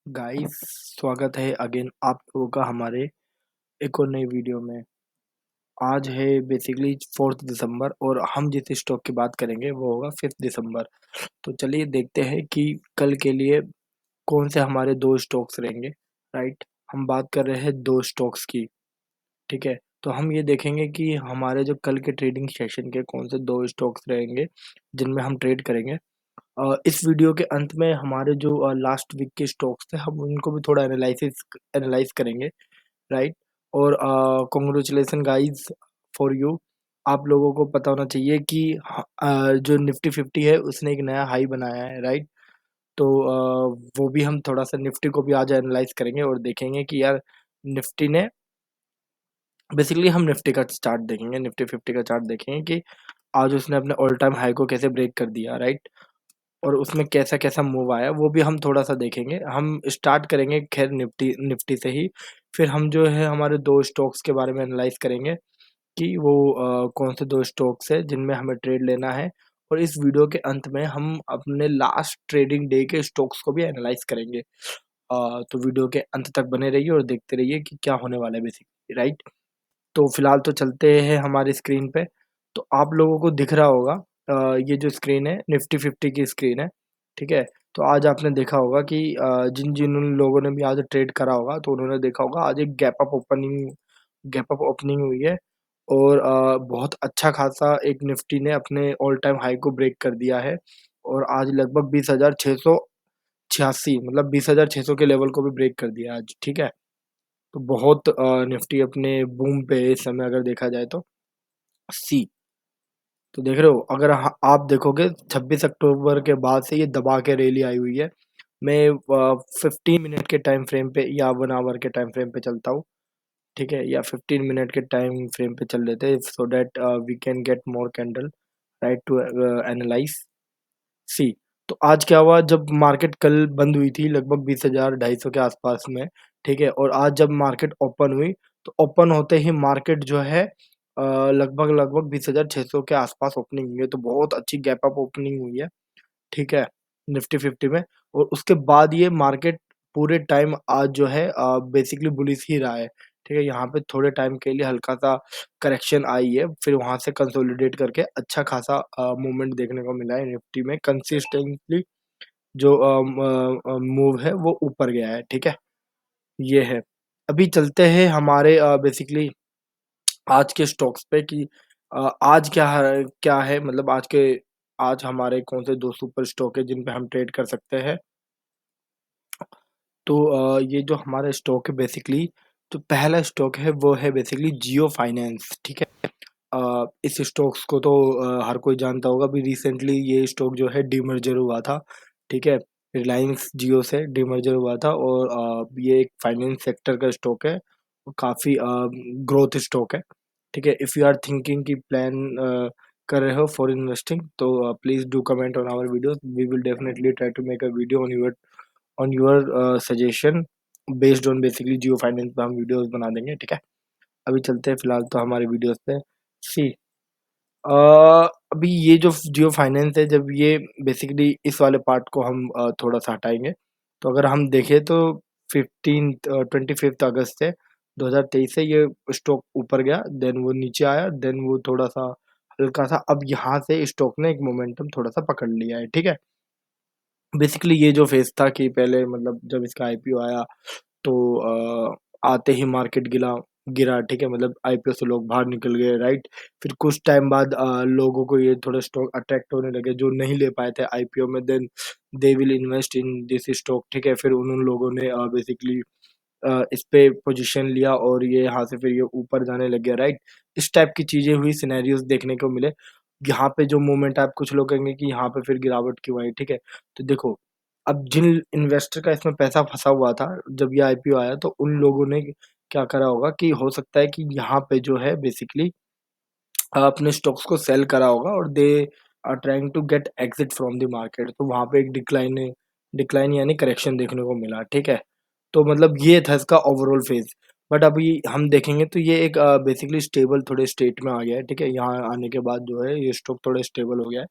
Guys, स्वागत है again आप लोगों का हमारे एक और नई वीडियो में। आज है बेसिकली 4th दिसंबर और हम जिस स्टॉक की बात करेंगे वो होगा 5th दिसंबर। तो चलिए देखते हैं कि कल के लिए कौन से हमारे दो स्टॉक्स रहेंगे। राइट, हम बात कर रहे हैं दो स्टॉक्स की। ठीक है, तो हम ये देखेंगे कि हमारे जो कल के ट्रेडिंग सेशन के कौन से दो स्टॉक्स रहेंगे जिनमें हम ट्रेड करेंगे। इस वीडियो के अंत में हमारे जो लास्ट वीक के स्टॉक्स थे हम उनको भी थोड़ा एनालाइज करेंगे। राइट, और कॉन्ग्रेचुलेसन गाइज फॉर यू। आप लोगों को पता होना चाहिए कि जो निफ्टी 50 है उसने एक नया हाई बनाया है। राइट, तो वो भी हम थोड़ा सा निफ्टी को भी आज एनालाइज करेंगे और देखेंगे कि यार निफ्टी ने बेसिकली हम निफ्टी का चार्ट देखेंगे, निफ्टी 50 का चार्ट देखेंगे कि आज उसने अपने ऑल टाइम हाई को कैसे ब्रेक कर दिया। राइट, और उसमें कैसा-कैसा मूव आया वो भी हम थोड़ा-सा देखेंगे। हम स्टार्ट करेंगे खैर निफ्टी निफ्टी से ही, फिर हम जो है हमारे 2 स्टॉक्स के बारे में एनालाइज़ करेंगे कि वो कौन से 2 स्टॉक्स हैं जिनमें हमें ट्रेड लेना है। और इस वीडियो के अंत में हम अपने लास्ट ट्रेडिंग डे के स्टॉक्स को भी एनालाइज़ करेंगे। तो वीडियो के अंत तक बने रहिए और देखते रहिए कि क्या होने वाला है बेसिकली। राइट, तो फिलहाल तो चलते हैं हमारी स्क्रीन पे। तो आप लोगों को दिख रहा होगा ये जो स्क्रीन है निफ्टी 50 की स्क्रीन है। ठीक है, तो आज आपने देखा होगा कि जिन उन लोगों ने भी आज ट्रेड करा होगा तो उन्होंने देखा होगा आज एक गैप अप ओपनिंग हुई है। और बहुत अच्छा खासा एक निफ्टी ने अपने ऑल टाइम हाई को ब्रेक कर दिया है और आज लगभग 20,686 मतलब 20,600 के लेवल को भी ब्रेक कर दिया आज। ठीक है, तो बहुत निफ्टी अपने बूम पे है इस समय अगर देखा जाए तो। सी, तो देख रहे हो अगर आप देखोगे 26 अक्टूबर के बाद से ये दबा के रैली आई हुई है। मैं 15 मिनट के टाइम फ्रेम पे या 1 आवर के टाइम फ्रेम पे चलता हूँ। ठीक है, या 15 मिनट के टाइम फ्रेम पे चल लेते हैं so that we can get more candle right to analyse. See, तो आज क्या हुआ जब मार्केट कल बंद हुई थी लगभग 20,250 के आसपास में। ठीक है, और आज जब मार्केट ओपन हुई तो ओपन होते ही मार्केट जो है लगभग लगभग 20,600 के आसपास ओपनिंग हुई है, तो बहुत अच्छी गैप अप ओपनिंग हुई है। ठीक है, निफ्टी 50 में। और उसके बाद ये मार्केट पूरे टाइम आज जो है बेसिकली बुलिश ही रहा है। ठीक है, यहाँ पे थोड़े टाइम के लिए हल्का-सा करेक्शन आई है, फिर वहाँ से कंसोलिडेट करके अच्छा खासा मूवमेंट देखने को मिला है निफ्टी में। कंसिस्टेंटली जो मूव है वो ऊपर गया है। ठीक है, ये है। अभी चलते हैं हमारे बेसिकली आज के स्टॉक्स पे कि आज क्या है मतलब आज हमारे कौन से 2 सुपर स्टॉक है जिन पे हम ट्रेड कर सकते हैं। तो ये जो हमारा स्टॉक है बेसिकली जो पहला स्टॉक है वो है बेसिकली जियो फाइनेंस। ठीक है, इस स्टॉक्स को तो हर कोई जानता होगा। अभी रिसेंटली ये स्टॉक जो है डीमर्जर हुआ था। ठीक है, रिलायंस जियो से डीमर्जर हुआ था और ये एक फाइनेंस सेक्टर का स्टॉक है। काफ़ी ग्रोथ स्टॉक है। ठीक है, इफ़ यू आर थिंकिंग कि प्लान कर रहे हो फॉर इन्वेस्टिंग तो please do comment on our videos. We will definitely try to make a video on your suggestion based on basically Jio finance पे हम वीडियोस बना देंगे। ठीक है, अभी चलते हैं फिलहाल तो हमारे वीडियोस पे। सी, अ, अभी ये जो जियो फाइनेंस है जब ये बेसिकली इस वाले पार्ट को हम थोड़ा-सा हटाएँगे। तो अगर हम देखें तो 25th अगस्त से 2023 से ये स्टॉक ऊपर गया, देन वो नीचे आया, देन वो थोड़ा-सा हल्का-सा अब यहाँ से स्टॉक ने एक मोमेंटम थोड़ा-सा पकड़ लिया है। ठीक है? बेसिकली ये जो फ़ेज़ था कि पहले मतलब जब इसका आईपीओ आया तो आते ही मार्केट गिरा। ठीक है, मतलब आईपीओ से लोग बाहर निकल गए। राइट, फिर कुछ टाइम बाद लोगों को ये थोड़े स्टॉक अट्रैक्ट होने लगे जो नहीं ले पाए थे आईपीओ में, then they will invest in this stock. ठीक है, फिर उन लोगों ने बेसिकली इस पे पोजीशन लिया और ये यहाँ से फिर ये ऊपर जाने लग गया। राइट, इस टाइप की चीज़ें हुई, सिनेरियोज़ देखने को मिले। यहाँ पे जो मूवमेंट आप कुछ लोग कहेंगे कि यहाँ पे फिर गिरावट क्यों आई। ठीक है, तो देखो अब जिन इन्वेस्टर का इसमें पैसा फँसा हुआ था जब ये आईपीओ आया तो उन लोगों ने क्या करा होगा कि हो सकता है कि यहाँ पे जो है बेसिकली अपने स्टॉक्स को सेल करा होगा और they are trying to get exit from the market. तो वहाँ पे एक डिक्लाइन यानी करेक्शन देखने को मिला। ठीक है, तो मतलब ये था इसका ओवरऑल फेज। बट अभी हम देखेंगे तो ये एक बेसिकली स्टेबल थोड़े स्टेट में आ गया है। ठीक है, यहाँ आने के बाद जो है ये स्टॉक थोड़े स्टेबल हो गया है।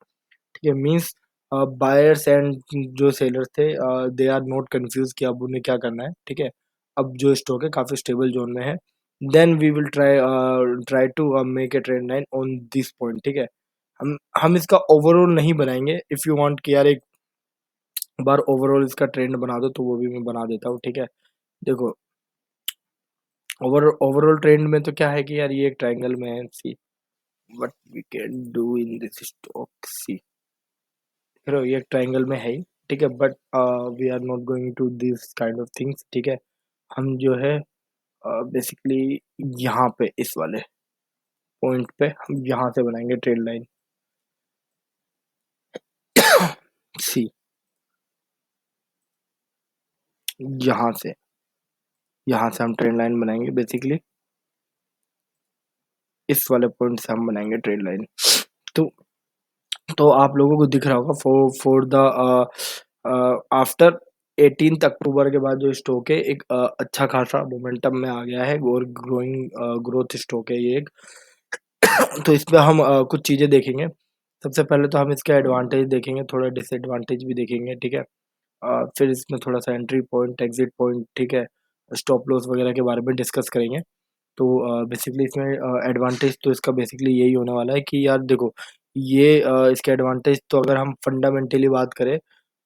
ठीक है, मीन्स बायर्स एंड जो सेलर्स थे दे आर नॉट कंफ्यूज कि अब उन्हें क्या करना है, ठीक है। अब जो स्टॉक है काफ़ी स्टेबल जोन में है। Then we will try to make a trend line on this point, ठीक है। हम इसका ओवरऑल नहीं बनाएंगे। इफ़ यू वांट कि यार एक बार ओवरऑल इसका ट्रेंड बना दो तो वो भी मैं बना देता हूँ, ठीक है। देखो ओवरऑल ट्रेंड में तो क्या है कि यार ये एक ट्रायंगल में है, see what we can do in this stock, see फिर ये ट्रायंगल में है ही, ठीक है। But we are not going to this kind of things, ठीक है। हम जो है बेसिकली यहाँ पे इस वाले पॉइंट पे हम यहाँ से बनाएंगे ट्रेड लाइन, सी यहाँ से यहाँ से हम ट्रेड लाइन बनाएंगे बेसिकली, इस वाले पॉइंट से हम बनाएंगे ट्रेड लाइन। तो आप लोगों को दिख रहा होगा फॉर द आफ्टर 18 अक्टूबर के बाद जो स्टॉक है एक अच्छा खासा मोमेंटम में आ गया है और ग्रोइंग ग्रोथ स्टॉक है ये एक। तो इसमें हम कुछ चीज़ें देखेंगे। सबसे पहले तो हम इसके एडवांटेज देखेंगे, थोड़ा डिसएडवांटेज भी देखेंगे, ठीक है। फिर इसमें थोड़ा सा एंट्री पॉइंट, एग्जिट पॉइंट, ठीक है, स्टॉप लॉस वगैरह के बारे में डिस्कस करेंगे। तो बेसिकली इसमें एडवांटेज तो इसका बेसिकली यही होने वाला है कि यार देखो ये इसके एडवांटेज तो अगर हम फंडामेंटली बात करें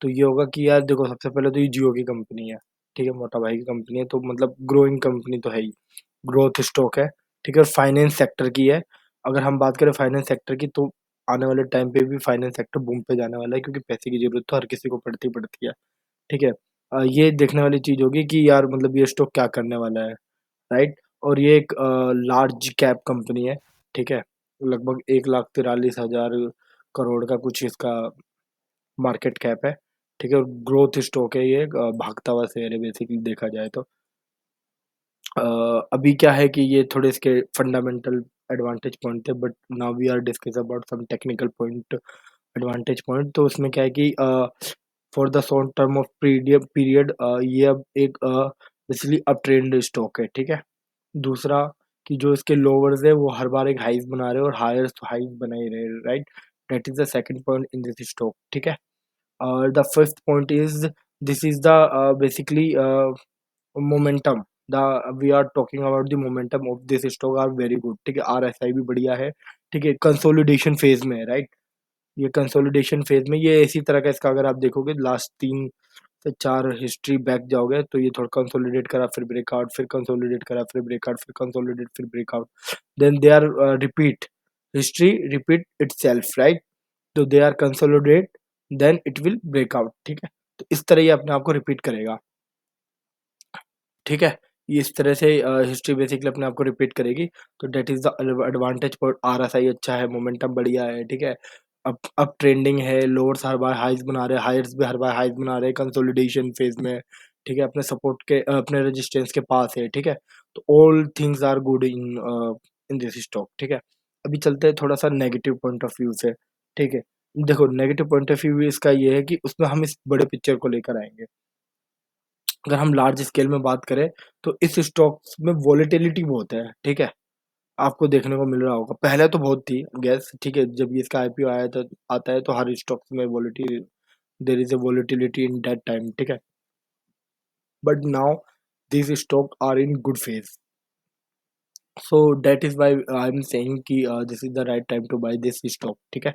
तो ये होगा कि यार देखो सबसे पहले तो ये जियो की कंपनी है, ठीक है, मोटा भाई की कंपनी है, तो मतलब ग्रोइंग कंपनी तो है ही, ग्रोथ स्टॉक है, ठीक है। और फाइनेंस सेक्टर की है। अगर हम बात करें फाइनेंस सेक्टर की तो आने वाले टाइम पे भी फाइनेंस सेक्टर बूम पे जाने वाला है क्योंकि पैसे की जरूरत तो हर किसी को पड़ती पड़ती है, ठीक है। ये देखने वाली चीज़ होगी कि यार मतलब ये स्टॉक क्या करने वाला है, राइट। और ये एक लार्ज कैप कंपनी है, ठीक है। लगभग 1,43,000 करोड़ का कुछ इसका मार्केट कैप है, ठीक है। और ग्रोथ स्टॉक है ये, भागता हुआ शेयर है बेसिकली देखा जाए तो। अ, अभी क्या है कि ये थोड़े इसके फंडामेंटल एडवांटेज पॉइंट थे, but now we are discuss about some technical point, advantage point. तो उसमें क्या है कि for the short term of period ये अब एक बेसिकली अप ट्रेंड स्टॉक है, ठीक है। दूसरा कि जो इसके लोअर्स है वो हर बार एक हाइज बना रहे हैं और हायर्स तो हाइज बना ही रहे, right. That is the second point in this stock, ठीक है। और the fifth point is this is the basically momentum, the we are talking about the momentum of this stock are very good, ठीक है। RSI भी बढ़िया है, ठीक है, कंसोलिडेशन फेज में है, राइट। ये कंसोलिडेशन फेज में ये इसी तरह का इसका अगर आप देखोगे लास्ट 3 से 4 हिस्ट्री बैक जाओगे तो ये थोड़ा कंसोलिडेट करा फिर ब्रेकआउट, फिर कंसोलिडेट करा फिर ब्रेकआउट, फिर कंसोलिडेट फिर breakout, then they are repeat, history repeat itself, right. तो they are consolidate then it will breakout, ठीक है। तो इस तरह ये अपने आप को रिपीट करेगा, ठीक है। ये इस तरह से हिस्ट्री बेसिकली अपने आप को रिपीट करेगी। तो that is the advantage point. RSI अच्छा है, मोमेंटम बढ़िया है, ठीक है। अब ट्रेंडिंग है, लोअर्स हर बार हाइज बना रहे हैं, हायर्स भी हर बार हाइज बना रहे हैं, कंसोलिडेशन फेज में है, ठीक है, अपने सपोर्ट के अपने रेजिस्टेंस के पास है, ठीक है। तो all things are good in this stock, ठीक है। अभी चलते हैं थोड़ा सा नेगेटिव पॉइंट ऑफ व्यू से, ठीक है। देखो नेगेटिव पॉइंट ऑफ व्यू इसका ये है कि उसमें हम इस बड़े पिक्चर को लेकर आएंगे। अगर हम लार्ज स्केल में बात करें तो इस स्टॉक्स में वॉलेटिलिटी बहुत है, ठीक है। आपको देखने को मिल रहा होगा, पहले तो बहुत थी गैस, ठीक है, जब ये इसका IPO आया था आता है तो हर स्टॉक्स में volatility, there is a volatility in that time, ठीक है। But now this stock are in good phase, so that is why I am saying कि this is the right time to buy this stock, ठीक है।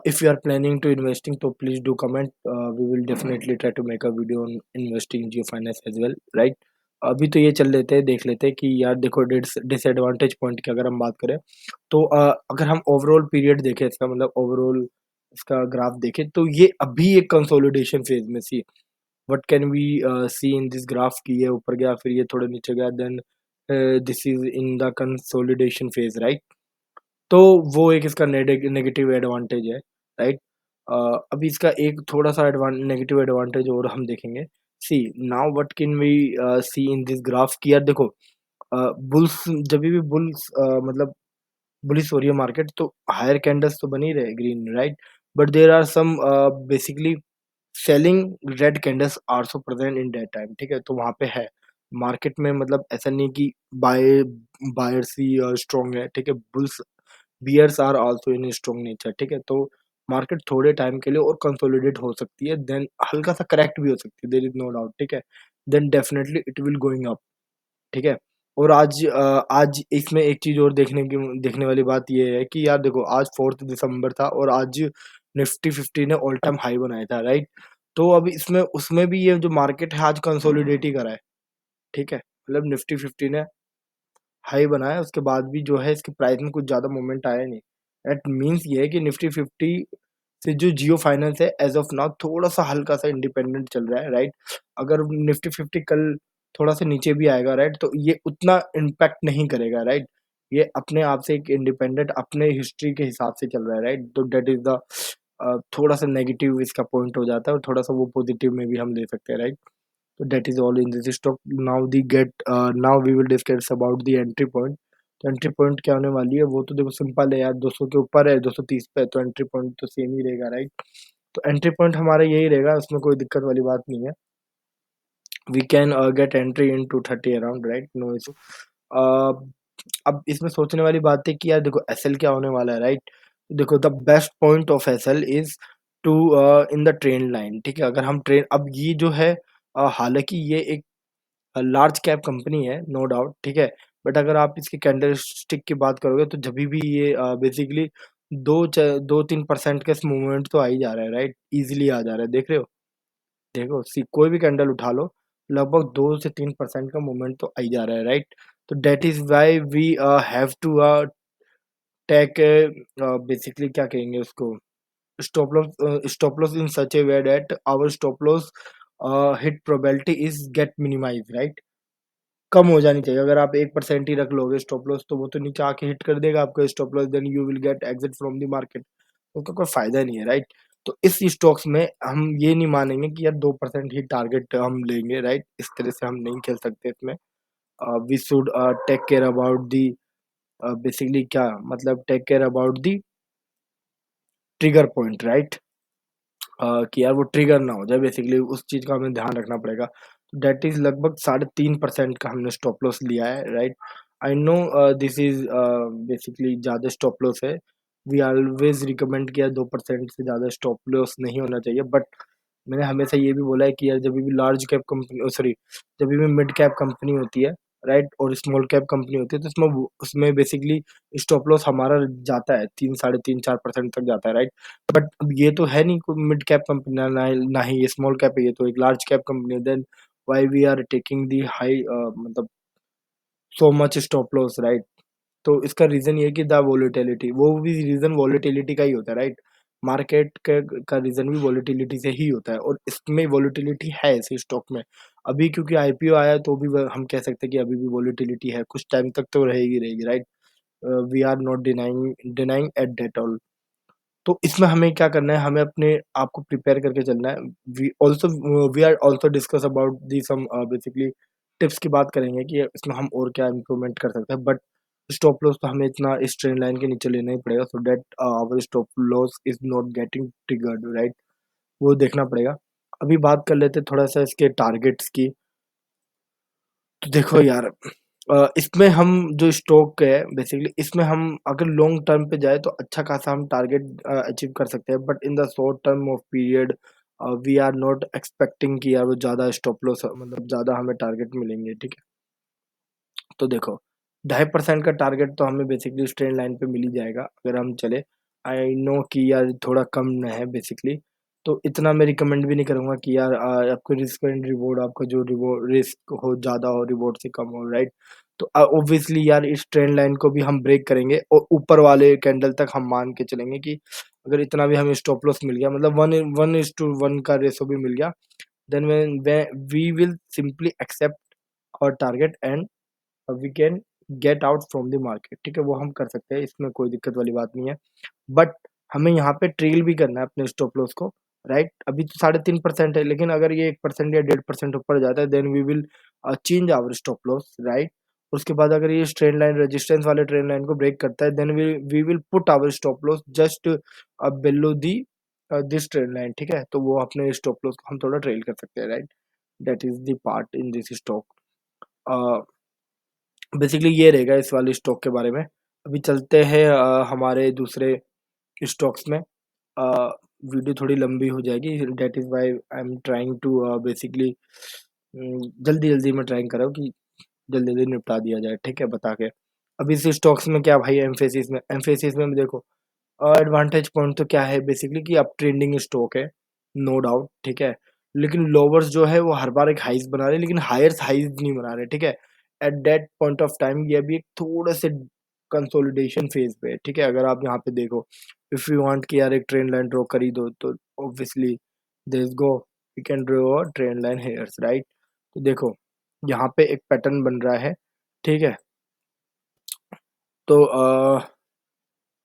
If you are planning to investing, so please do comment. We will definitely try to make a video on investing in geofinance as well, right? अभी तो ये चल लेते हैं, देख लेते हैं कि यार देखो डिसएडवांटेज पॉइंट की अगर हम बात करें तो अगर हम ओवरऑल पीरियड देखें इसका मतलब ओवरऑल इसका ग्राफ देखें तो ये अभी एक कंसोलिडेशन फेज में see, what can we see in this graph की ये ऊपर गया फिर ये थोड़ा नीचे गया, then this is in the consolidation phase, right. तो वो एक इसका नेगेटिव एडवांटेज है, राइट। अभी इसका एक थोड़ा सा नेगेटिव एडवांटेज और हम देखेंगे। See now what can we see in this graph कि यार देखो बुल्स जब भी बुल्स मतलब बुलिश हो रही है मार्केट तो हायर कैंडल्स तो बनी रहे green, right. But there are some basically selling red candles also present in that time, ठीक है। तो वहाँ पे है मार्केट में, मतलब ऐसा नहीं कि बाय बायर्स ही स्ट्रॉन्ग है, ठीक है। Bulls bears are also in strong nature, ठीक है। तो मार्केट थोड़े टाइम के लिए और कंसोलिडेट हो सकती है, देन हल्का-सा करेक्ट भी हो सकती है, देयर इज़ नो डाउट, ठीक है? Then definitely it will going up, ठीक है? और आज इसमें एक चीज़ और देखने वाली बात ये है कि यार देखो, आज 4th दिसंबर था और आज निफ्टी 50 ने ऑल टाइम हाई बनाया था, राइट? तो अब इसमें उसमें भी ये जो मार्केट है आज कंसोलिडेट ही करा है, ठीक है? मतलब निफ्टी 50 ने हाई बनाया, उसके बाद भी जो है इसके प्राइस में कुछ ज़्यादा मूवमेंट आया नहीं। दैट मीन्स ये है कि निफ्टी 50 से जो जियो फाइनेंस है एज़ ऑफ नाउ थोड़ा-सा हल्का-सा इंडिपेंडेंट चल रहा है, राइट? अगर निफ्टी 50 कल थोड़ा-सा नीचे भी आएगा, राइट? तो ये उतना इम्पैक्ट नहीं करेगा, राइट? ये अपने आप से एक इंडिपेंडेंट अपने हिस्ट्री के हिसाब से चल रहा है, राइट? तो दैट इज़ द थोड़ा-सा नेगेटिव इसका पॉइंट हो जाता है और थोड़ा-सा वो पॉजिटिव में भी हम ले सकते हैं, right? So that is all in this stock. Now we will discuss about the entry point. तो एंट्री पॉइंट क्या होने वाली है वो तो देखो सिंपल है यार, 200 के ऊपर है, 230 पे है, तो एंट्री पॉइंट तो सेम ही रहेगा, राइट? तो एंट्री पॉइंट हमारा यही रहेगा, उसमें कोई दिक्कत वाली बात नहीं है। We can get entry in 230 around, right? No issue. अब इसमें सोचने वाली बात है कि यार देखो एसएल क्या होने वाला है, राइट? देखो the best point of SL is to in the trend line, ठीक है? अगर हम ट्रेन अब ये जो है हालांकि ये एक लार्ज कैप कंपनी है, नो डाउट, ठीक है? बट अगर आप इसकी कैंडलस्टिक की बात करोगे तो जभी भी ये बेसिकली 2-3% का मूवमेंट तो आ ही जा रहा है, राइट? ईज़िली आ जा रहा है, देख रहे हो? देखो कोई भी कैंडल उठा लो, लगभग 2 से 3% का मूवमेंट तो आ ही जा रहा है, राइट? तो that is why we have to take basically क्या कहेंगे उसको, stop loss in such a way that our stop loss hit probability is get minimised, right? कम हो जानी चाहिए। अगर आप 1% ही रख लोगे स्टॉप लॉस तो वो तो नीचे आके हिट कर देगा आपका stop loss, then you will get exit from the market. उसका कोई फ़ायदा नहीं है, राइट? तो इस स्टॉक्स में हम ये नहीं मानेंगे कि यार 2% ही टारगेट हम लेंगे, राइट? इस तरह से हम नहीं खेल सकते इसमें। We should take care about the basically क्या मतलब take care about the trigger point, right? कि यार वो ट्रिगर ना हो जाए, बेसिकली उस चीज़ का हमें ध्यान रखना पड़ेगा। दैट इज़ लगभग 3.5% का हमने स्टॉप लॉस लिया है, right? I know this is basically ज़्यादा स्टॉप लॉस है। वी ऑलवेज़ रिकमेंड किया 2% से ज़्यादा स्टॉप लॉस नहीं होना चाहिए, बट मैंने हमेशा ये भी बोला है कि यार जब भी लार्ज कैप कंपनी सॉरी, जब भी मिड कैप कंपनी होती है, राइट? और स्मॉल कैप कंपनी होती है तो उसमें बेसिकली स्टॉप लॉस हमारा जाता है 3 साढ़े 3 4% तक जाता है, राइट? बट अब ये तो है नहीं कोई मिड कैप कंपनी, ना ही ये स्मॉल कैप है, ये तो एक लार्ज कैप कंपनी है, then why we are taking the high मतलब so much stop loss, right? तो इसका रीज़न ये है कि द वोलेटिलिटी, वो भी रीज़न वोलेटिलिटी का ही होता है, राइट? मार्केट का रीज़न भी वोलेटिलिटी से ही होता है और इसमें वोलेटिलिटी है इस स्टॉक में। अभी क्योंकि आईपीओ आया है तो भी व हम कह सकते हैं कि अभी भी वोलेटिलिटी है, कुछ टाइम तक तो रहेगी रहेगी, right? We are not denying at that all. तो इसमें हमें क्या करना है, हमें अपने आप को प्रिपेयर करके चलना है। We are also discuss about the some basically tips की बात करेंगे कि इसमें हम और क्या इम्प्रूवमेंट कर सकते हैं, बट स्टॉप लॉस तो हमें इतना इस ट्रेंड लाइन के नीचे लेना ही पड़ेगा so that our stop loss is not getting triggered, right? वो देखना पड़ेगा। अभी बात कर लेते हैं थोड़ा-सा इसके टारगेट्स की। तो देखो यार इसमें हम जो स्टॉक है बेसिकली इसमें हम अगर लॉन्ग टर्म पे जाए तो अच्छा खासा हम टारगेट अचीव कर सकते हैं, but in the short term of period we are not expecting कि यार वो ज़्यादा स्टॉप लॉस मतलब ज़्यादा हमें टारगेट मिलेंगे, ठीक है? तो देखो 2.5% का टारगेट तो हमें बेसिकली स्ट्रेट लाइन पे मिल ही जाएगा अगर हम चले। आई नो कि यार थोड़ा कम न है बेसिकली, तो इतना मैं रिकमेंड भी नहीं करूँगा कि यार आपको रिस्क एंड रिवॉर्ड आपका जो रिवॉर्ड रिस्क हो ज़्यादा हो रिवॉर्ड से कम हो, राइट? तो ऑब्वियसली यार इस ट्रेंड लाइन को भी हम ब्रेक करेंगे और ऊपर वाले कैंडल तक हम मान के चलेंगे कि अगर इतना भी हमें स्टॉप लॉस मिल गया मतलब 1:1 का रेशो भी मिल गया, then we will simply accept our target and we can get out from the market, ठीक है? वो हम कर सकते हैं, इसमें कोई दिक्कत वाली बात नहीं है। बट हमें यहाँ पे ट्रेल भी करना है अपने स्टॉप लॉस को, राइट? अभी तो 3.5% है, लेकिन अगर ये 1% या 1.5% ऊपर जाता है then we will change our stop loss, right? उसके बाद अगर ये ट्रेंड लाइन रेजिस्टेंस वाले ट्रेंड लाइन को ब्रेक करता है then we will put our stop loss just below the this trend line, ठीक है? तो वो अपने स्टॉप लॉस को हम थोड़ा ट्रेल कर सकते हैं, right? That is the part in this stock. Basically ये रहेगा इस वाले स्टॉक के बारे में। अभी चलते हैं हमारे दूसरे स्टॉक्स में। वीडियो थोड़ी लंबी हो जाएगी, that is why I am trying to basically जल्दी-जल्दी मैं ट्राइंग कर रहा हूँ कि जल्दी-जल्दी निपटा दिया जाए, ठीक है, बता के। अब इस स्टॉक्स में क्या भाई एम्फेसिस में भी देखो एडवांटेज पॉइंट तो क्या है बेसिकली कि अप ट्रेंडिंग स्टॉक है, नो डाउट, ठीक है। लेकिन लोवर्स जो है वो हर बार एक हाइज़ बना रहे हैं, लेकिन हायर हाइज़ नहीं बना रहे, ठीक है। At that point of time ये अभी एक थोड़े से कंसोलिडेशन फेज़ पे है, ठीक है। अगर आप यहाँ पे देखो, इफ यू वांट कि यार एक ट्रेंड लाइन ड्रॉ कर ही दो, तो obviously there is go, you can draw a trend line here's, right. तो देखो, यहाँ पे एक पैटर्न बन रहा है, ठीक है। तो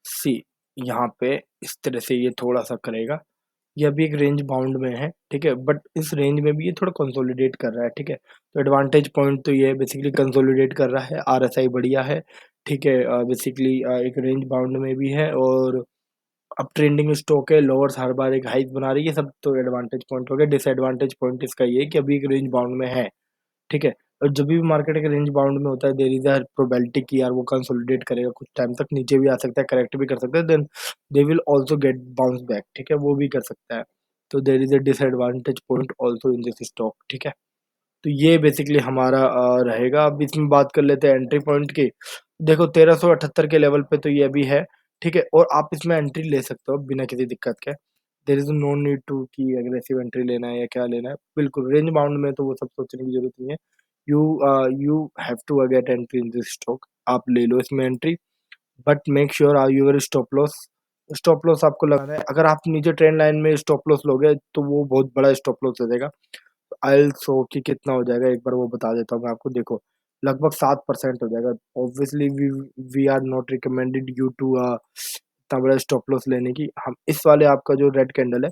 सी यहाँ पे इस तरह से ये थोड़ा-सा करेगा। ये अभी एक रेंज बाउंड में है, ठीक है? बट इस रेंज में भी ये थोड़ा कंसोलिडेट कर रहा है, ठीक है? तो एडवांटेज पॉइंट तो ये है बेसिकली कंसोलिडेट कर रहा है, आरएसआई बढ़िया है, ठीक है? बेसिकली एक रेंज बाउंड में भी है और अब ट्रेंडिंग स्टॉक है, लोअर्स हर बार एक हाइक बना रही है, सब तो एडवांटेज पॉइंट हो गया। डिसएडवांटेज पॉइंट इसका ये है कि अभी एक रेंज बाउंड में है, ठीक है? और जब भी मार्केट एक रेंज बाउंड में होता है, देयर इज़ अ प्रोबेबिलिटी कि यार वो कंसोलिडेट करेगा, कुछ टाइम तक नीचे भी आ सकता है, करेक्ट भी कर सकता है, then they will also get bounce back, ठीक है? वो भी कर सकता है। तो there is a disadvantage point also in this stock, ठीक है? तो ये बेसिकली हमारा रहेगा। अब इसमें बात कर लेते हैं एंट्री पॉइंट की। देखो 1378 के लेवल पे तो ये भी है, ठीक है? और आप इसमें एंट्री ले सकते हो बिना किसी दिक्कत के। There is no need to कि एग्रेसिव एंट्री लेना है या क्या लेना है। बिल्कुल रेंज बाउंड में तो वो सब सोचने की ज़रूरत नहीं है। You have to get entry in this stock. आप ले लो इसमें entry, but make sure your stop loss आपको लगाना है। अगर आप नीचे ट्रेंड लाइन में स्टॉप लॉस लोगे तो वो बहुत बड़ा स्टॉप लॉस हो जाएगा। आइल्सो कि कितना हो जाएगा एक बार वो बता देता हूँ मैं आपको। देखो लगभग 7% हो जाएगा। Obviously we are not recommended you to इतना बड़ा स्टॉप लॉस लेने की। हम इस वाले आपका जो रेड कैंडल है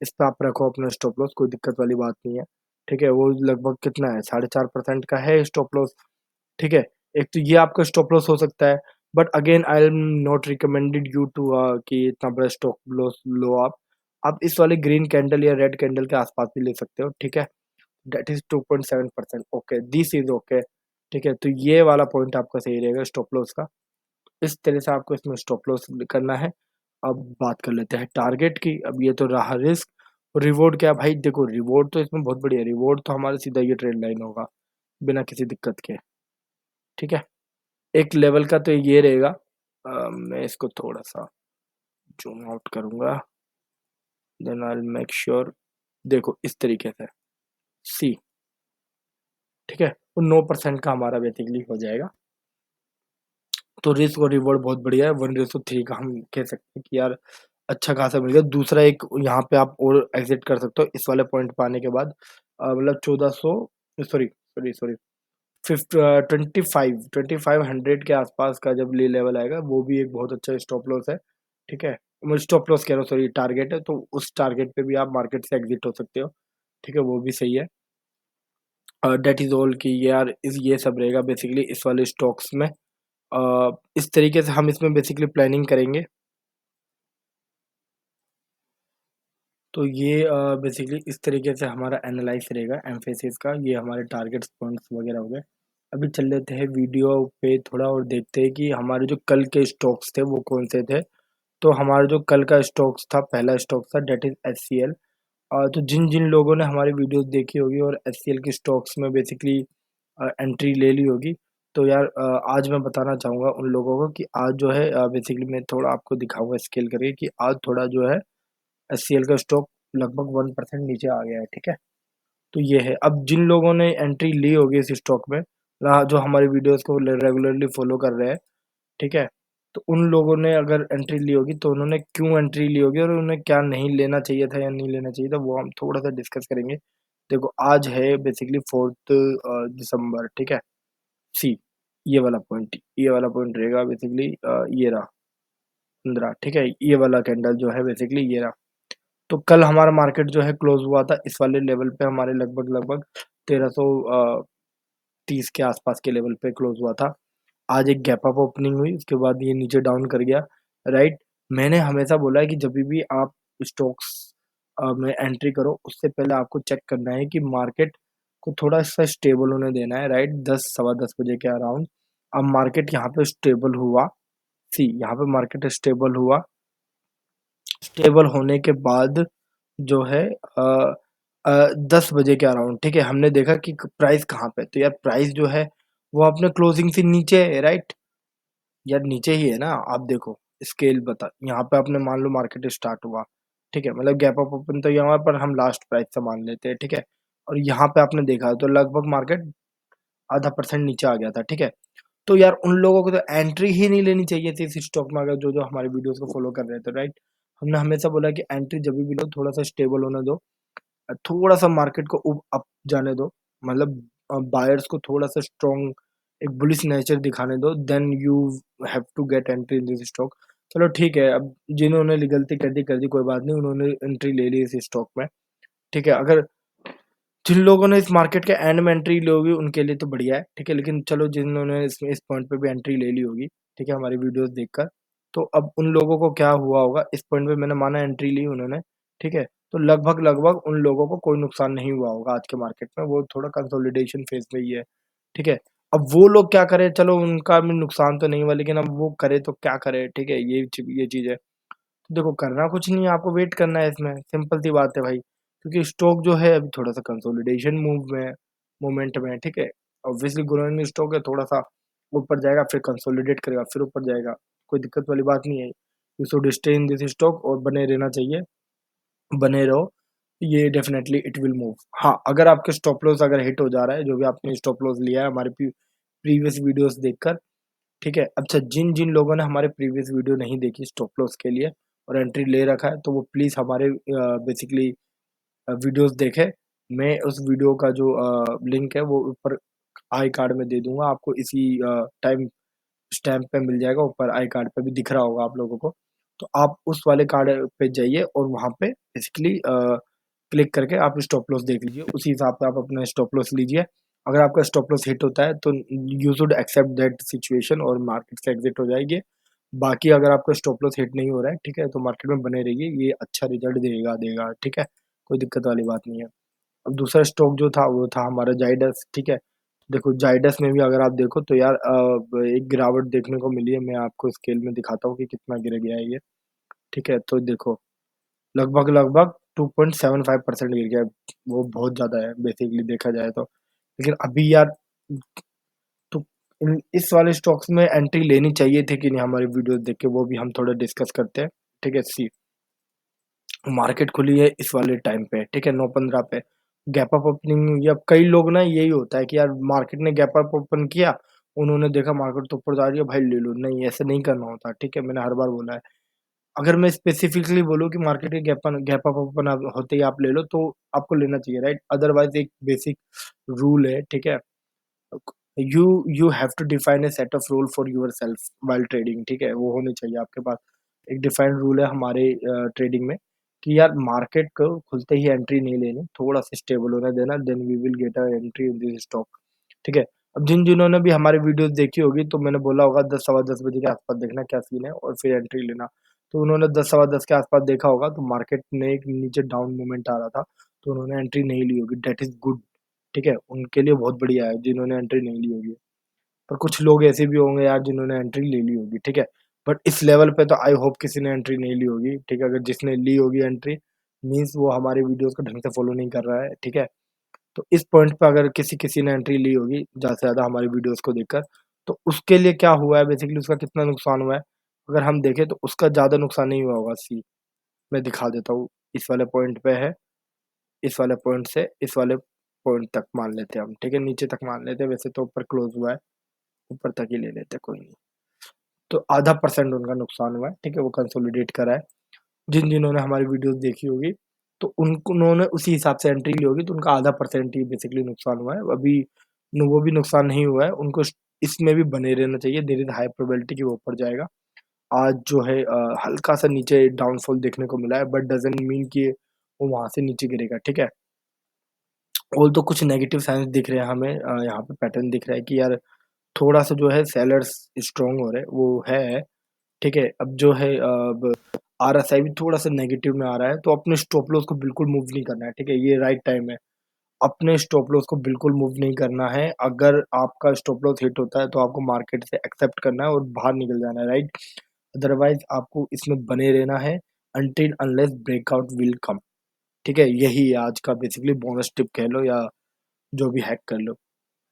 इस पे आप रखो अपना स्टॉप लॉस, कोई दिक्कत वाली बात नहीं है, ठीक है। वो लगभग कितना है 4.5% का है स्टॉप लॉस, ठीक है। एक तो ये आपका स्टॉप लॉस हो सकता है, but again I am not recommended you to कि इतना बड़ा स्टॉप लॉस लो आप इस वाले ग्रीन कैंडल या रेड कैंडल के आसपास भी ले सकते हो, ठीक है। That is 2.7%, okay this is okay, ठीक है। तो ये वाला पॉइंट आपका सही रहेगा स्टॉप लॉस का। इस तरह से आपको इसमें स्टॉप लॉस करना है। अब बात कर लेते हैं टारगेट की। अब ये तो रहा रिस्क, रिवॉर्ड क्या भाई, देखो रिवॉर्ड तो इसमें बहुत बढ़िया है। रिवॉर्ड तो हमारा सीधा ये ट्रेड लाइन होगा बिना किसी दिक्कत के, ठीक है। एक लेवल का तो ये रहेगा। मैं इसको थोड़ा सा जूम आउट करूंगा, then I will make sure. देखो इस तरीके से सी, ठीक है। वो 9% का हमारा बेसिकली हो जाएगा। तो रिस्क और रिवॉर्ड बहुत बढ़िया है। 1:3 का हम कह सकते हैं कि यार अच्छा खासा मिल गया। दूसरा एक यहाँ पे आप और एग्जिट कर सकते हो इस वाले पॉइंट पे आने के बाद। मतलब 1400, सॉरी सॉरी सॉरी, 2500 के आसपास का जब ले लेवल आएगा वो भी एक बहुत अच्छा स्टॉप लॉस है, ठीक है। मैं स्टॉप लॉस कह रहा हूँ, सॉरी टारगेट है। तो उस टारगेट पे भी आप मार्केट से एग्जिट हो सकते हो, ठीक है, वो भी सही है। डेट इज ऑल कि यार इस ये सब रहेगा बेसिकली इस वाले स्टॉक्स में। इस तरीके से हम इसमें बेसिकली प्लानिंग करेंगे। तो ये बेसिकली इस तरीके से हमारा एनालाइज रहेगा एम्फेसिस का। ये हमारे टारगेट्स पॉइंट्स वगैरह हो गए। अभी चल लेते हैं वीडियो पे थोड़ा और देखते हैं कि हमारे जो कल के स्टॉक्स थे वो कौन से थे। तो हमारा जो कल का स्टॉक्स था, पहला स्टॉक था डेट इज एचसीएल। तो जिन जिन लोगों ने हमारी वीडियोस देखी होगी और एचसीएल के स्टॉक्स में बेसिकली एंट्री ले ली होगी, तो यार आज मैं बताना चाहूँगा उन लोगों को कि आज जो है बेसिकली मैं थोड़ा आपको दिखाऊंगा स्केल करके कि आज थोड़ा जो है एचसीएल का स्टॉक लगभग 1% नीचे आ गया है, ठीक है। तो ये है। अब जिन लोगों ने एंट्री ली होगी इस स्टॉक में, जो हमारी वीडियोस को रेगुलरली फॉलो कर रहे हैं, ठीक है। तो उन लोगों ने अगर एंट्री ली होगी तो उन्होंने क्यों एंट्री ली होगी और उन्हें क्या नहीं लेना चाहिए था या नहीं लेना चाहिए था, वो हम थोड़ा सा डिस्कस करेंगे। देखो आज है बेसिकली 4 दिसंबर, ठीक है। सी ये वाला पॉइंट रहेगा बेसिकली। ये रहा 15, ठीक है। ये वाला कैंडल जो है बेसिकली ये रहा। तो कल हमारा मार्केट जो है क्लोज हुआ था इस वाले लेवल पे, हमारे लगभग लगभग 1330 के आसपास के लेवल पे क्लोज हुआ था। आज एक गैप अप ओपनिंग हुई, उसके बाद ये नीचे डाउन कर गया, राइट। मैंने हमेशा बोला है कि जब भी आप स्टॉक्स में एंट्री करो उससे पहले आपको चेक करना है कि मार्केट को थोड़ा सा स्टेबल होने देना है, राइट। 10 सवा 10 बजे के अराउंड अब मार्केट यहाँ पे स्टेबल हुआ। सी यहाँ पे मार्केट स्टेबल हुआ स्टेबल होने के बाद जो है 10 बजे के अराउंड, ठीक है, हमने देखा कि प्राइस कहाँ पे है, तो यार प्राइस जो है वो अपने क्लोजिंग से नीचे है, राइट? यार नीचे ही है ना, आप देखो स्केल बता, यहाँ पे आपने मान लो मार्केट स्टार्ट हुआ, ठीक है, मतलब गैप अप ओपन तो यहाँ पर हम लास्ट प्राइस से मान लेते हैं, ठीक है, और यहाँ पे आपने देखा तो लगभग मार्केट आधा परसेंट नीचे आ गया था, ठीक है। तो यार उन लोगों को तो एंट्री ही नहीं लेनी चाहिए थी इस स्टॉक में, अगर जो हमारे वीडियोस को फॉलो कर रहे थे, राइट? हमने हमेशा बोला कि एंट्री जब भी लो थोड़ा सा स्टेबल होने दो, थोड़ा सा मार्केट को अप जाने दो, मतलब बायर्स को थोड़ा सा स्ट्रॉन्ग एक बुलिश नेचर दिखाने दो, then you have to get entry in this stock. चलो ठीक है, अब जिन्होंने गलती कर दी कोई बात नहीं, उन्होंने एंट्री ले ली इस स्टॉक में, ठीक है। अगर जिन लोगों ने इस मार्केट के एंड में एंट्री ली होगी उनके लिए तो बढ़िया है, ठीक है, लेकिन चलो जिन्होंने इसमें इस पॉइंट पे भी एंट्री ले ली होगी, ठीक है, हमारी वीडियोस देखकर, तो अब उन लोगों को क्या हुआ होगा, इस पॉइंट पे मैंने माना एंट्री ली उन्होंने, ठीक है, तो लगभग लगभग उन लोगों को कोई नुकसान नहीं हुआ होगा आज के मार्केट में, वो थोड़ा कंसोलिडेशन फेज में ही है, ठीक है। अब वो लोग क्या करें, चलो उनका भी नुकसान तो नहीं हुआ, लेकिन अब वो करे तो क्या करे, ठीक है, ये चीज है। देखो करना कुछ नहीं है, आपको वेट करना है इसमें, सिंपल सी बात है भाई। क्योंकि स्टॉक जो है अभी थोड़ा-सा कंसोलिडेशन मोमेंट में है, ठीक है? ऑब्वियसली ग्रोइंग स्टॉक है, थोड़ा-सा ऊपर जाएगा, फिर कंसोलिडेट करेगा, फिर ऊपर जाएगा। कोई दिक्कत वाली बात नहीं है। You should stay in this stock और बने रहना चाहिए, बने रहो, ये डेफिनिटली इट विल मूव। हाँ, अगर आपके स्टॉप लॉस अगर हिट हो जा रहा है, जो भी आपने स्टॉप लॉस लिया है हमारे प्रीवियस वीडियोज़ देखकर, ठीक है? अच्छा, जिन लोगों ने हमारे प्रीवियस वीडियो नहीं देखी स्टॉप लॉस के लिए और एंट्री ले रखा है, तो वो प्लीज़ हमारे बेसिकली वीडियोज़ देखें। मैं उस वीडियो का जो लिंक है वो ऊपर आई कार्ड में दे दूँगा आपको, इसी टाइम स्टैम्प पे मिल जाएगा, ऊपर आई कार्ड पे भी दिख रहा होगा आप लोगों को। तो आप उस वाले कार्ड पे जाइए और वहाँ पे बेसिकली क्लिक करके आप स्टॉप लॉस देख लीजिए, उसी हिसाब से आप अपना स्टॉप लॉस लीजिए। अगर आपका स्टॉप लॉस हिट होता है तो you should accept that situation और मार्केट से एग्ज़िट हो जाइए। बाकी अगर आपका स्टॉप लॉस हिट नहीं हो रहा है, ठीक है, तो मार्केट में बने रहिए, ये अच्छा रिज़ल्ट देगा, ठीक है? कोई दिक्कत वाली बात नहीं है। अब दूसरा स्टॉक जो था वो था हमारा जाइडस, ठीक है? देखो जाइडस में भी अगर आप देखो तो यार एक गिरावट देखने को मिली है, मैं आपको स्केल में दिखाता हूँ कि कितना गिर गया है ये, ठीक है? तो देखो लगभग 2.75% गिर गया है, वो बहुत ज़्यादा है बेसिकली देखा जाए तो। लेकिन अभी यार तो इन इस वाले स्टॉक्स में एंट्री लेनी चाहिए थी कि नहीं, हमारी वीडियोज़ देख के वो भी हम थोड़ा डिस्कस करते हैं, ठीक है? मार्केट खुली है इस वाले टाइम पे, ठीक है, 9:15 पे। गैप अप ओपनिंग हुई है। अब कई लोग ना यही होता है कि यार मार्केट ने गैप अप ओपन किया, उन्होंने देखा मार्केट तो ऊपर जा रही है, भाई ले लो। नहीं, ऐसे नहीं करना होता, ठीक है, मैंने हर बार बोला है। अगर मैं स्पेसिफिकली बोलूँ कि मार्केट के गैप अप ओपन आप होते ही आप ले लो, तो आपको लेना चाहिए, राइट? अदरवाइज़ एक बेसिक रूल है, ठीक है? You you have to define a set of rule for yourself while trading, ठीक है? वो होने चाहिए आपके पास। एक डिफाइंड रूल है हमारे ट्रेडिंग में कि यार मार्केट को खुलते ही एंट्री नहीं लेनी, थोड़ा-सा स्टेबल होने देना, then we will get a entry in this stock, ठीक है? अब जिन्होंने भी हमारी वीडियोज़ देखी होगी तो मैंने बोला होगा 10 सवा 10 बजे के आस-पास देखना क्या सीन है और फिर एंट्री लेना। तो उन्होंने 10 सवा 10 के आस-पास देखा होगा तो मार्केट में एक नीचे डाउन मोमेंट आ रहा था, तो उन्होंने एंट्री नहीं ली होगी, दैट इज़ गुड, ठीक है? उनके लिए बहुत बढ़िया है जिन्होंने एंट्री नहीं ली होगी। पर कुछ लोग ऐसे भी होंगे यार जिन्होंने एंट्री ले ली होगी, ठीक है? बट इस लेवल पे तो आई होप किसी ने एंट्री नहीं ली होगी, ठीक है? अगर जिसने ली होगी एंट्री मीन्स वो हमारे वीडियोज़ को ढंग से फॉलो नहीं कर रहा है, ठीक है? तो इस पॉइंट पे अगर किसी ने एंट्री ली होगी ज़्यादा से ज़्यादा हमारी वीडियोज़ को देखकर, तो उसके लिए क्या हुआ है बेसिकली उसका कितना नुकसान हुआ है? अगर हम देखें तो उसका ज़्यादा नुकसान नहीं हुआ होगा, मैं दिखा देता हूँ। इस वाले पॉइंट पे है, इस वाले पॉइंट से इस वाले पॉइंट तक मान लेते हैं हम, ठीक है? नीचे तक मान लेते हैं, वैसे तो ऊपर क्लोज़ हुआ है, ऊपर तक ही ले लेते हैं, कोई नहीं। तो आधा परसेंट उनका नुकसान हुआ है, ठीक है? वो कंसोलिडेट करा है। जिन्होंने हमारी वीडियोज़ देखी होगी, तो उन्होंने उसी हिसाब से एंट्री ली होगी, तो उनका आधा परसेंट ही बेसिकली नुकसान हुआ है। अभी वो भी नुकसान नहीं हुआ है, उनको इसमें भी बने रहना चाहिए, देयर इज़ हाई प्रोबेबिलिटी कि वो ऊपर जाएगा। आज जो है हल्का-सा नीचे डाउनफॉल देखने को मिला है, बट डज़न्ट मीन कि वो वहाँ से नीचे गिरेगा, ठीक है? ऑल्दो कुछ नेगेटिव साइन्स दिख रहे हैं हमें, यहाँ पे पैटर्न दिख रहा है कि यार थोड़ा-सा जो है सेलर्स स्ट्रॉन्ग हो रहे हैं, वो है, ठीक है? अब जो है अब आरएसआई भी थोड़ा-सा नेगेटिव में आ रहा है, तो अपने स्टॉप लॉस को बिल्कुल मूव नहीं करना है, ठीक है? ये राइट टाइम है। अपने स्टॉप लॉस को बिल्कुल मूव नहीं करना है। अगर आपका स्टॉप लॉस हिट होता है, तो आपको मार्केट से एक्सेप्ट करना है और बाहर निकल जाना है, राइट? अदरवाइज़ आपको इसमें बने रहना है until unless breakout will come। ठीक है, यही है आज का बेसिकली बोनस टिप कह लो या जो भी हैक कर लो,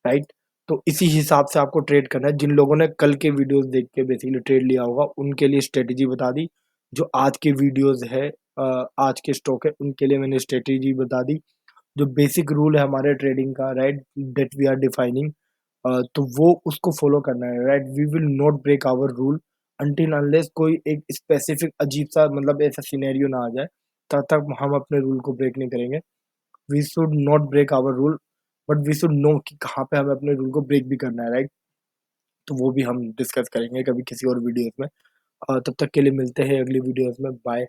राइट। तो इसी हिसाब से आपको ट्रेड करना है। जिन लोगों ने कल के वीडियोस देख के बेसिकली ट्रेड लिया होगा उनके लिए स्ट्रेटेजी बता दी, जो आज के वीडियोस है आज के स्टॉक है उनके लिए मैंने स्ट्रेटेजी बता दी। जो बेसिक रूल है हमारे ट्रेडिंग का, right, that we are defining, तो वो उसको फॉलो करना है, right. We will not break our rule until unless कोई एक स्पेसिफिक अजीब सा मतलब ऐसा सिनेरियो ना आ जाए, तब तक हम अपने रूल को ब्रेक नहीं करेंगे। We should not break our rule, but we should know कि कहाँ पे हमें अपने रूल को ब्रेक भी करना है, राइट। तो वो भी हम डिस्कस करेंगे कभी किसी और वीडियोस में। तब तक के लिए मिलते हैं अगली वीडियोस में, बाय।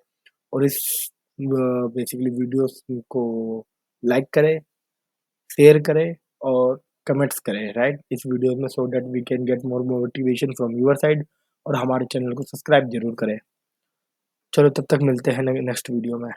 और इस बेसिकली वीडियोस को लाइक करें, शेयर करें और कमेंट्स करें, राइट, इस वीडियो में, so that we can get more motivation from your side. और हमारे चैनल को सब्सक्राइब जरूर करें। चलो तब तक मिलते हैं नेक्स्ट वीडियो में।